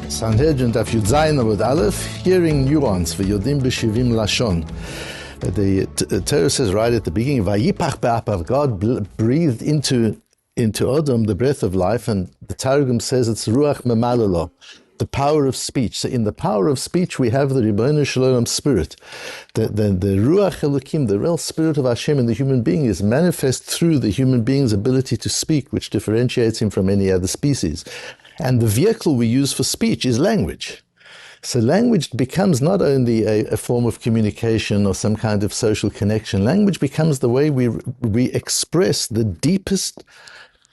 Sanhedrin, Daf Yomi Sanhedrin, hearing nuance, ויודעים בשבעים לשון. The Torah says right at the beginning, Vayipach be'apav, God breathed into Adam the breath of life, and the Targum says it's ruach memalalo, the power of speech. So in the power of speech we have the Ribbono Shel Olam spirit. The ruach elokim, the real spirit of Hashem in the human being, is manifest through the human being's ability to speak, which differentiates him from any other species. And the vehicle we use for speech is language. So language becomes not only a form of communication or some kind of social connection. Language becomes the way we express the deepest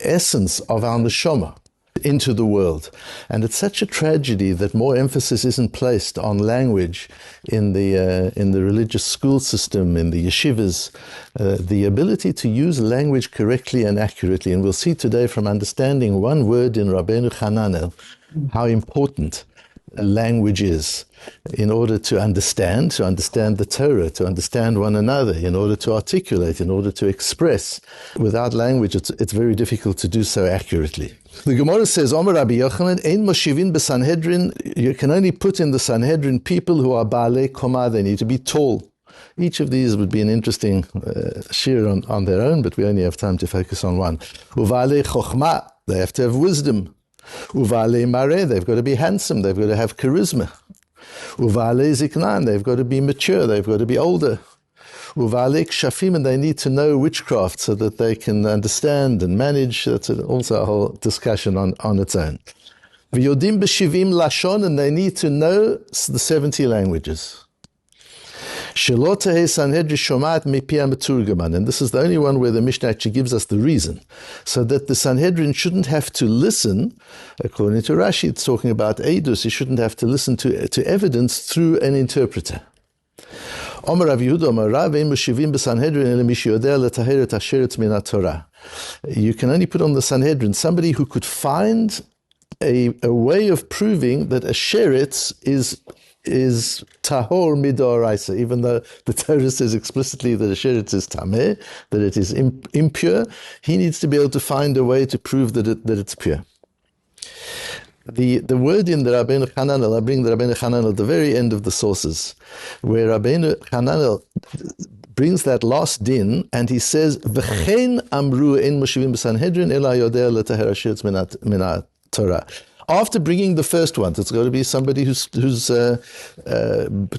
essence of our neshama into the world. And it's such a tragedy that more emphasis isn't placed on language in the religious school system, in the yeshivas, the ability to use language correctly and accurately. And we'll see today from understanding one word in Rabbeinu Hananel how important language is in order to understand the Torah, to understand one another, in order to articulate, in order to express. Without language, it's very difficult to do so accurately. The Gemara says, Omer Rabbi Yochanan, Ein moshivin b'Sanhedrin, you can only put in the Sanhedrin people who are baalei koma, they need to be tall. Each of these would be an interesting shir on their own, but we only have time to focus on one. Uvalei chokhmah, they have to have wisdom. Uvalei mareh, they've got to be handsome, they've got to have charisma. Uvalei ziknan, they've got to be mature, they've got to be older. Uvalei kshafim, and they need to know witchcraft so that they can understand and manage. That's also a whole discussion on its own. Vide'im b'shivim lashon, and they need to know the 70 languages. Shelo tehei Sanhedrin shomat mipi hameturgaman, and this is the only one where the Mishnah actually gives us the reason, so that the Sanhedrin shouldn't have to listen. According to Rashi, it's talking about eidus. He shouldn't have to listen to evidence through an interpreter. Omer Rav Yehuda, Omer Rav, ein moshivim b'Sanhedrin ela mi sheyodea letaher et hasheret min haTorah. You can only put on the Sanhedrin somebody who could find a way of proving that a sheretz is tahor midoraisa, even though the Torah says explicitly that a sheretz is tameh, that it is impure. He needs to be able to find a way to prove that it's pure. The word in the Rabbeinu Hananel, I bring the Rabbeinu Hananel at the very end of the sources, where Rabbeinu Hananel brings that last din, and he says, V'chein amru ein moshivim b'Sanhedrin ela yodea letaher hasheretz min haTorah. After bringing the first one, it's got to be somebody who's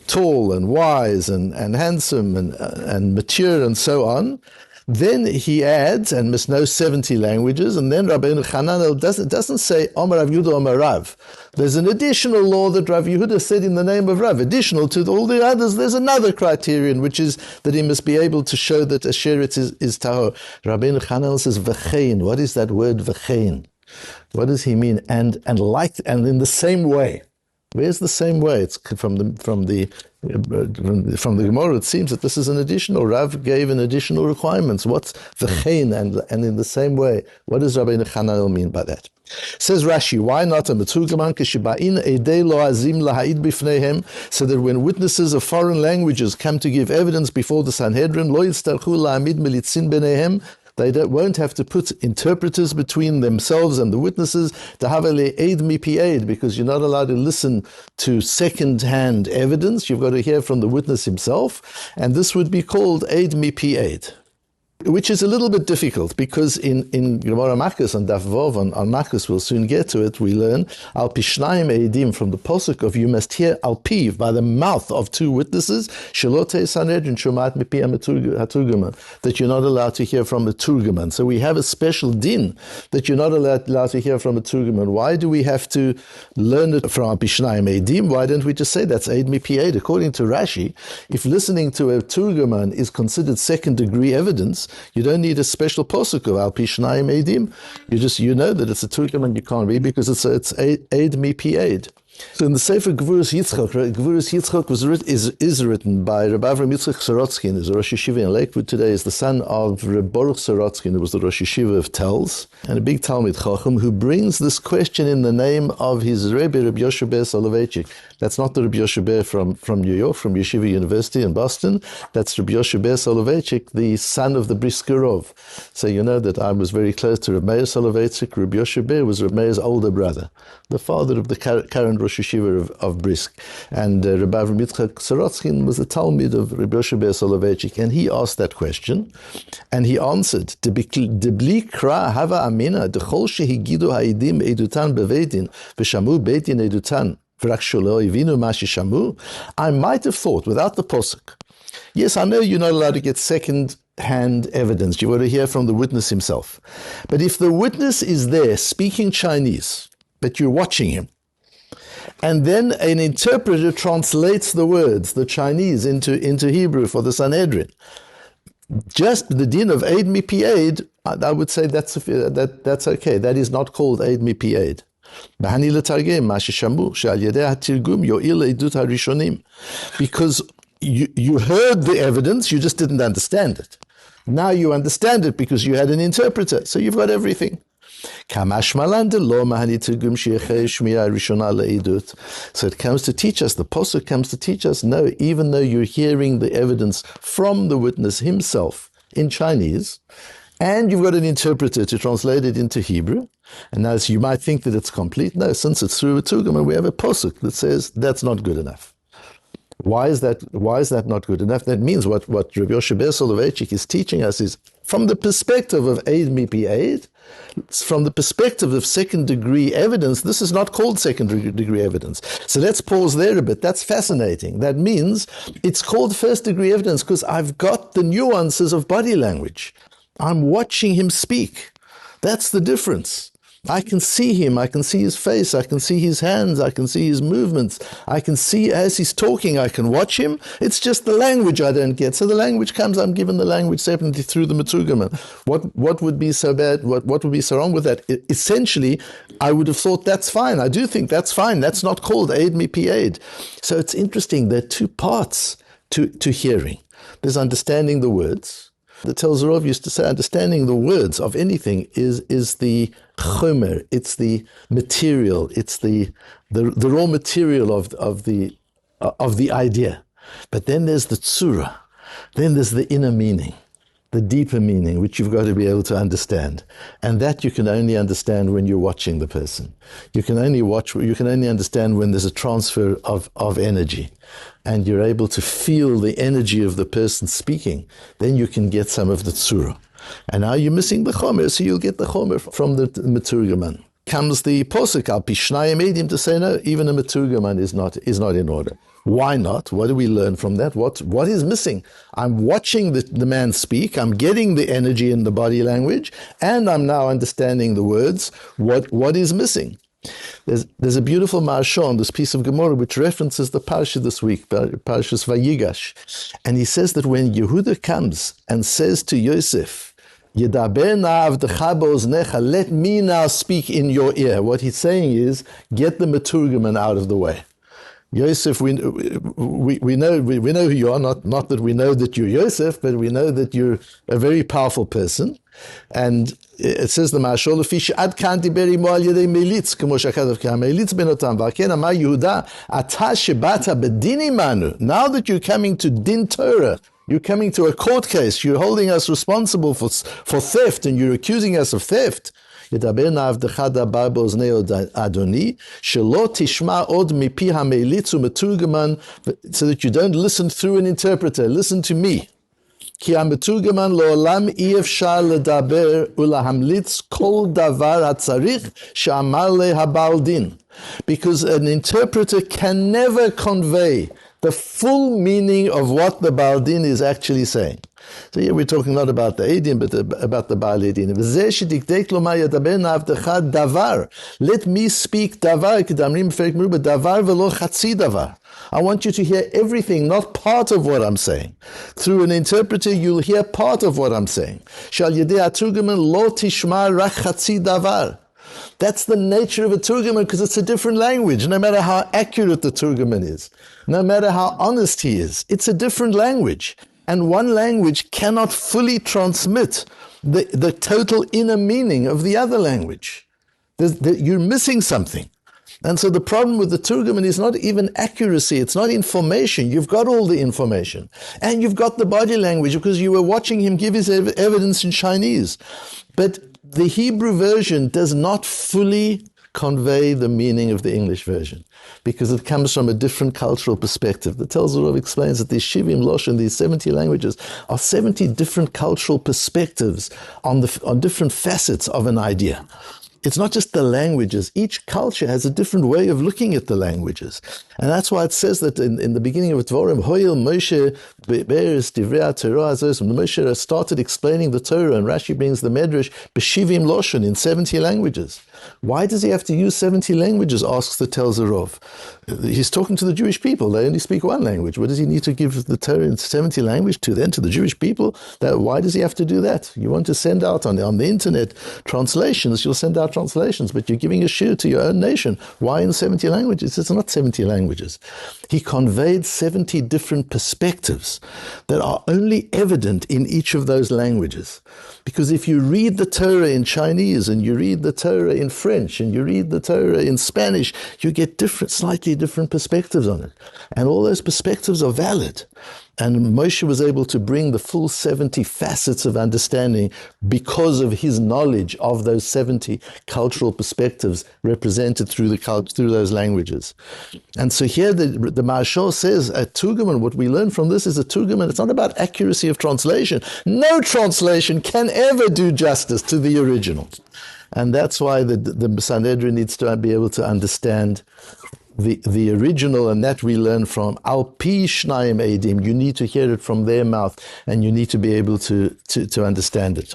tall and wise and handsome and mature and so on. Then he adds, and must know 70 languages, and then Rabbeinu Hananel doesn't say, Omer Rav Yehuda, Omer Rav. There's an additional law that Rav Yehuda said in the name of Rav. Additional to all the others, there's another criterion, which is that he must be able to show that a sheretz is tahor. Rabbeinu Hananel says, V'chein. What is that word, v'chein? What does he mean? And in the same way. Where's the same way? It's from the Gemara. It seems that this is an additional. Rav gave an additional requirements. What's v'chein and in the same way? What does Rabbeinu Hananel mean by that? Says Rashi, why not a meturgaman k'shiba'in edei lo'azim laha'id b'fneihem, so that when witnesses of foreign languages come to give evidence before the Sanhedrin, lo yitztarchu la'amid melitzin b'neihem, they won't have to put interpreters between themselves and the witnesses, because you're not allowed to listen to second-hand evidence. You've got to hear from the witness himself, and this would be called eid mipi eid, which is a little bit difficult, because in Gemara Makos on Daf Vov, on Makos, we'll soon get to it, we learn, al pishnayim eidim, from the posuk of you must hear al piv, by the mouth of two witnesses, shelo tehei Sanhedrin shomat mipi haturgaman, that you're not allowed to hear from a turgaman. So we have a special din that you're not allowed to hear from a turgaman. Why do we have to learn it from al pishnayim eidim? Why don't we just say that's eid mipi eid? According to Rashi, if listening to a turgaman is considered second-degree evidence, you don't need a special posuk of al pishnayim eidim. You know that it's a turgaman you can't read because it's eid mipi eid. So in the Sefer Gvuras Yitzchok, is written by Rabbi Yitzchak Sorotsky, who's a Rosh Yeshiva in Lakewood today, is the son of Reb Baruch Sorotsky, who was the Rosh Yeshiva of Telz, and a big Talmud Chacham, who brings this question in the name of his Rebbe, Rabbi Yoshe Ber Soloveitchik. That's not the Rabbi Yoshe Ber from New York, from Yeshiva University in Boston. That's Rabbi Yoshe Ber Soloveitchik, the son of the Briskerov. So you know that I was very close to Rabbi Meir Soloveitchik. Rabbi Yoshe Ber was Rabbi Meir's older brother, the father of the current Rosh Yeshiva of Brisk. And Rabbi Yitzchak Sorotskin was the Talmud of Rabbi Ber Soloveitchik, and he asked that question, and he answered, Debli kra hava amina, dechol shehigidu ha'idim edutan bevedin, v'shamu beitin edutan, v'rak sholo ivinu ma shishamu. I might have thought, without the posuk, yes, I know you're not allowed to get second-hand evidence. You've got to hear from the witness himself. But if the witness is there speaking Chinese, but you're watching him, and then an interpreter translates the words, the Chinese, into Hebrew for the Sanhedrin, just the din of aid mipi aid, I would say that's okay. That is not called aid mipi aid. Because you heard the evidence, you just didn't understand it. Now you understand it because you had an interpreter, so you've got everything. So it comes to teach us, the posuk comes to teach us, no, even though you're hearing the evidence from the witness himself in Chinese, and you've got an interpreter to translate it into Hebrew, and now you might think that it's complete. No, since it's through a Tugama, we have a posuk that says that's not good enough. Why is that not good enough? That means what Rabbi Ber Soloveitchik is teaching us is from the perspective of aid mipi aid, from the perspective of second-degree evidence, this is not called second-degree evidence. So let's pause there a bit. That's fascinating. That means it's called first-degree evidence because I've got the nuances of body language. I'm watching him speak. That's the difference. I can see him, I can see his face, I can see his hands, I can see his movements, I can see as he's talking, I can watch him. It's just the language I don't get. So the language comes, I'm given the language separately through the Meturgaman. What would be so bad, what would be so wrong with that? Essentially, I would have thought that's fine. I do think that's fine. That's not called aid mipi aid. So it's interesting, there are two parts to hearing. There's understanding the words. The Telzerov used to say, understanding the words of anything is the chomer, it's the material, it's the raw material of the idea. But then there's the tzura, then there's the inner meaning, the deeper meaning, which you've got to be able to understand. And that you can only understand when you're watching the person. You can only understand when there's a transfer of energy. And you're able to feel the energy of the person speaking, then you can get some of the tzura. And now you're missing the chomer, so you'll get the chomer from the Meturgaman. Comes the posuk al pishnayim edim to say, no, even a Meturgaman is not in order. Why not? What do we learn from that? What is missing? I'm watching the man speak, I'm getting the energy in the body language, and I'm now understanding the words. What is missing? There's a beautiful marshon, this piece of Gemara, which references the parsha this week, Parshas Vayigash. And he says that when Yehuda comes and says to Yosef, Yedaber na avdecha beoznecha, let me now speak in your ear. What he's saying is, get the Meturgaman out of the way. Yosef, we know who you are, not that we know that you're Yosef, but we know that you're a very powerful person. And it says the Mashol Fish Ad kan diber imo al yedei melitz kemo shakadav ki hamelitz benotam v'aken amar Yehuda ata shebata bedin imanu. Now that you're coming to din Torah, you're coming to a court case, you're holding us responsible for theft, and you're accusing us of theft. ידבר נא עבדך דבר באוזני אדוני, שלא תשמע עוד מפי המליץ ומתורגמן, so that you don't listen through an interpreter, listen to me. כי המתורגמן לעולם אי אפשר לדבר ולהמליץ כל דבר הצריך שאמר להבעל דין. Because an interpreter can never convey the full meaning of what the Baal Din is actually saying. So here we're talking not about the Eidim, but about the Baal Din. Let me speak davar, davar velo chatzi davar. I want you to hear everything, not part of what I'm saying. Through an interpreter, you'll hear part of what I'm saying. Shal yedei aturgaman lo tishma rak chatzi davar. That's the nature of a Turgaman, because it's a different language. No matter how accurate the Turgaman is, no matter how honest he is, it's a different language. And one language cannot fully transmit the total inner meaning of the other language. You're missing something. And so the problem with the Turgaman is not even accuracy, it's not information. You've got all the information. And you've got the body language, because you were watching him give his evidence in Chinese. But the Hebrew version does not fully convey the meaning of the English version, because it comes from a different cultural perspective. The Tel Zorov explains that these Shivim Loshon, these 70 languages, are 70 different cultural perspectives on different facets of an idea. It's not just the languages. Each culture has a different way of looking at the languages. And that's why it says that in the beginning of Dvorim, Hoyel Moshe Be'eres Divrei Torah Azos, when Moshe started explaining the Torah, and Rashi brings the Medrash, B'shivim Loshon, in 70 languages. Why does he have to use 70 languages, asks the Tel Zorov. He's talking to the Jewish people. They only speak one language. What does he need to give the Torah in 70 languages to the Jewish people? Why does he have to do that? You want to send out on the internet translations, you'll send out translations, but you're giving a shir to your own nation. Why in 70 languages? It's not 70 languages. He conveyed 70 different perspectives that are only evident in each of those languages. Because if you read the Torah in Chinese, and you read the Torah in French, and you read the Torah in Spanish, you get slightly different perspectives on it. And all those perspectives are valid. And Moshe was able to bring the full 70 facets of understanding because of his knowledge of those 70 cultural perspectives represented through those languages. And so here the Marshal says a Turguman, what we learn from this is a Turguman, it's not about accuracy of translation. No translation can ever do justice to the original. And that's why the Sanhedrin needs to be able to understand the original, and that we learn from Al Pi Shnayim Eidim. You need to hear it from their mouth, and you need to be able to understand it.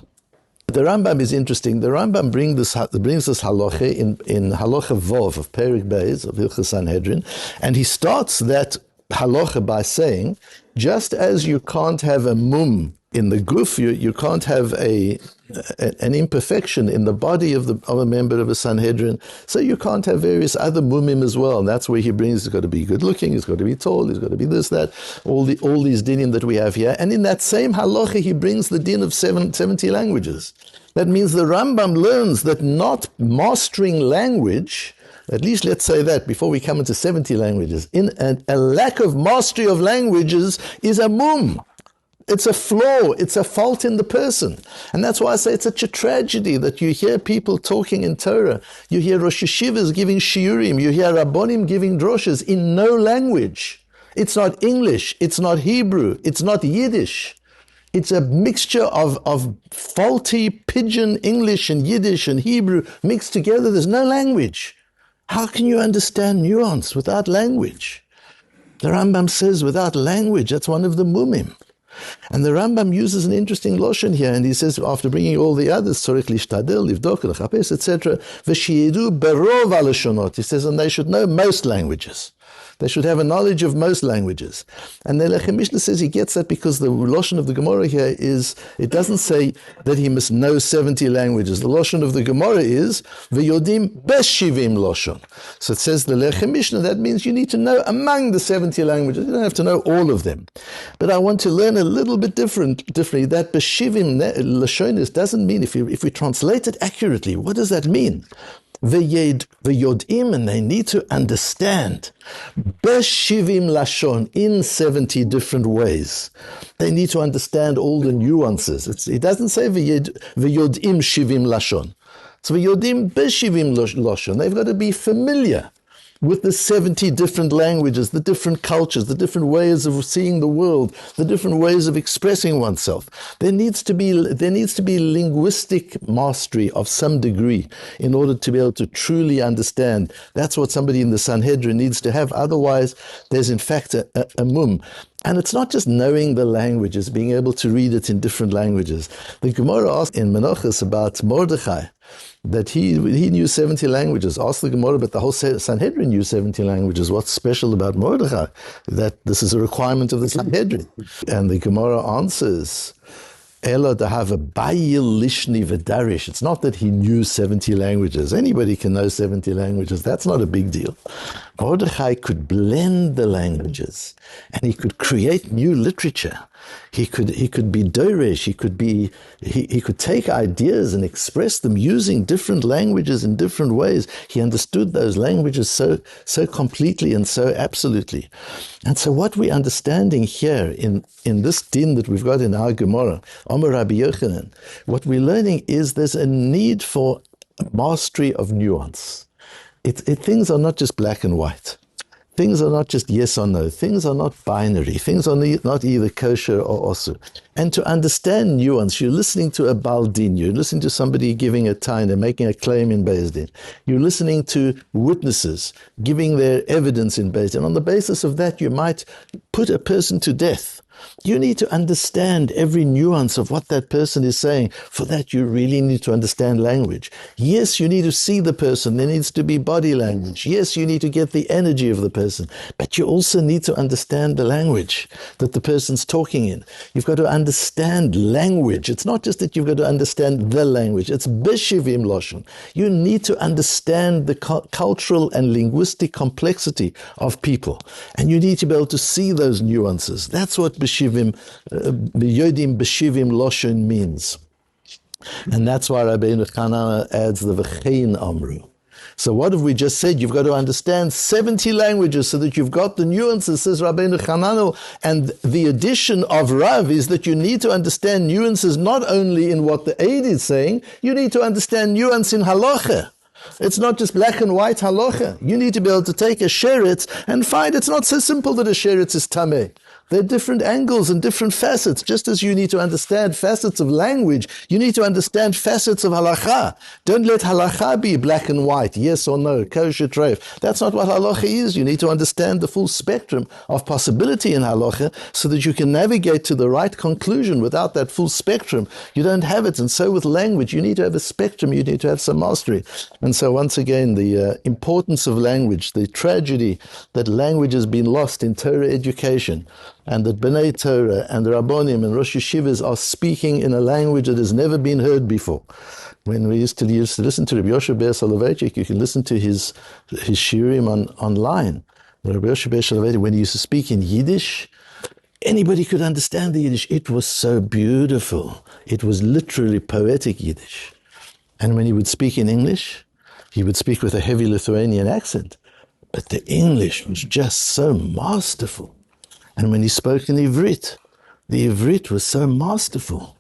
The Rambam is interesting. The Rambam brings this halacha in halacha Vov of Perik Beis of Hilchos Sanhedrin, and he starts that halacha by saying, just as you can't have a mum in the guf, you can't have an imperfection in the body of a member of a Sanhedrin, so you can't have various other mumim as well. And that's where he brings, he's got to be good looking, he's got to be tall, he's got to be this, that, all these dinim that we have here. And in that same halacha, he brings the din of 70 languages. That means the Rambam learns that not mastering language, at least let's say that before we come into 70 languages, a lack of mastery of languages is a mum. It's a flaw, it's a fault in the person. And that's why I say it's such a tragedy that you hear people talking in Torah, you hear Rosh Yeshivas giving shiurim, you hear Rabbonim giving droshes in no language. It's not English, it's not Hebrew, it's not Yiddish. It's a mixture of faulty pidgin English and Yiddish and Hebrew mixed together. There's no language. How can you understand nuance without language? The Rambam says without language, that's one of the mumim. And the Rambam uses an interesting loshon here, and he says, after bringing all the others, tzorich lishtadel, livdok, lechapes, etc., v'shiyidu berov halashonot. He says, and they should know most languages. They should have a knowledge of most languages. And the Lechem Mishnah says he gets that because the Lashon of the Gemara here is, it doesn't say that he must know 70 languages. The Lashon of the Gemara is, ויודעים בשבעים Lashon. So it says the Lechem Mishnah, that means you need to know among the 70 languages. You don't have to know all of them. But I want to learn a little bit differently. That b'shivim Lashonis doesn't mean, if we translate it accurately, what does that mean? ויודעים, and they need to understand בשבעים לשון, in 70 different ways. They need to understand all the nuances. It doesn't say ויודעים שבעים לשון. So ויודעים בשבעים לשון. They've got to be familiar with the 70 different languages, the different cultures, the different ways of seeing the world, the different ways of expressing oneself. There needs to be linguistic mastery of some degree in order to be able to truly understand. That's what somebody in the Sanhedrin needs to have. Otherwise, there's in fact a mum. And it's not just knowing the languages, being able to read it in different languages. The Gemara asked in Menachos about Mordechai, that he knew 70 languages. Ask the Gemara, but the whole Sanhedrin knew 70 languages. What's special about Mordechai? That this is a requirement of the Sanhedrin. And the Gemara answers, Ela have a bayil lishni v'darish. It's not that he knew 70 languages. Anybody can know 70 languages. That's not a big deal. Mordechai could blend the languages, and he could create new literature. He could be doresh. He could take ideas and express them using different languages in different ways. He understood those languages so completely and so absolutely. And so what we're understanding here in this din that we've got in our Gemara, Amar Rabbi Yochanan, what we're learning is there's a need for mastery of nuance. Things are not just black and white. Things are not just yes or no. Things are not binary. Things are not either kosher or osur. And to understand nuance, you're listening to a baldin, you're listening to somebody giving a taina, making a claim in Beis Din. You're listening to witnesses giving their evidence in Beis Din. On the basis of that, you might put a person to death. You need to understand every nuance of what that person is saying. For that, you really need to understand language. Yes, you need to see the person. There needs to be body language. Yes, you need to get the energy of the person. But you also need to understand the language that the person's talking in. You've got to understand language. It's not just that you've got to understand the language. It's בשבעים לשון. You need to understand the cultural and linguistic complexity of people. And you need to be able to see those nuances. That's what ויודעים בשבעים לשון means. And that's why Rabbi Lapin adds the v'chein amru. So what have we just said? You've got to understand 70 languages so that you've got the nuances, says Rabbi Lapin. And the addition of Rav is that you need to understand nuances not only in what the aid is saying, you need to understand nuance in halacha. It's not just black and white halacha. You need to be able to take a sheretz and find it's not so simple that a sheretz is tameh. There are different angles and different facets. Just as you need to understand facets of language, you need to understand facets of halacha. Don't let halacha be black and white, yes or no, kosher treif. That's not what halacha is. You need to understand the full spectrum of possibility in halacha so that you can navigate to the right conclusion. Without that full spectrum, you don't have it. And so with language, you need to have a spectrum. You need to have some mastery. And so once again, the importance of language, the tragedy that language has been lost in Torah education, and that B'nai Torah and the Rabbonim and Rosh Yeshivas are speaking in a language that has never been heard before. When we used to listen to Rabbi Yoshe Ber Soloveitchik, you can listen to his shiurim online. Rabbi Yoshe Ber Soloveitchik, when he used to speak in Yiddish, anybody could understand the Yiddish. It was so beautiful. It was literally poetic Yiddish. And when he would speak in English, he would speak with a heavy Lithuanian accent. But the English was just so masterful. And when he spoke in Ivrit, the Ivrit was so masterful.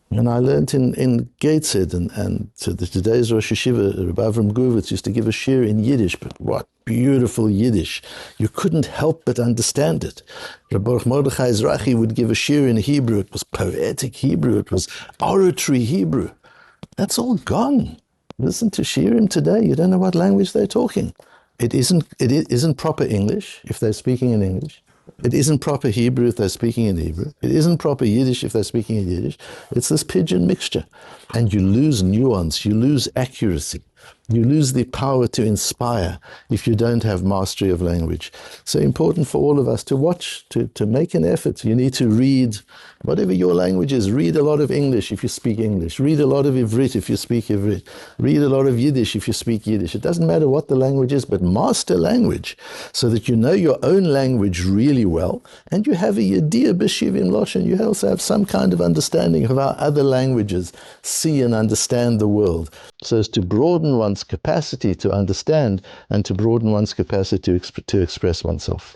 And I learned in Gateshead, and to today's Rosh Yeshiva, Rabbi Avram Gurvitz used to give a shir in Yiddish, but what beautiful Yiddish. You couldn't help but understand it. Rabbi Baruch Mordechai Ezrachi would give a shir in Hebrew. It was poetic Hebrew. It was oratory Hebrew. That's all gone. Listen to shirim today. You don't know what language they're talking. It isn't proper English if they're speaking in English. It isn't proper Hebrew if they're speaking in Hebrew. It isn't proper Yiddish if they're speaking in Yiddish. It's this pigeon mixture. And you lose nuance, you lose accuracy. You lose the power to inspire if you don't have mastery of language. So important for all of us to watch, to make an effort. You need to read, whatever your language is, read a lot of English if you speak English. Read a lot of Ivrit if you speak Ivrit. Read a lot of Yiddish if you speak Yiddish. It doesn't matter what the language is, but master language so that you know your own language really well and you have a yediyah b'shivim lashon. You also have some kind of understanding of how other languages see and understand the world, so as to broaden one's capacity to understand and to broaden one's capacity to express oneself.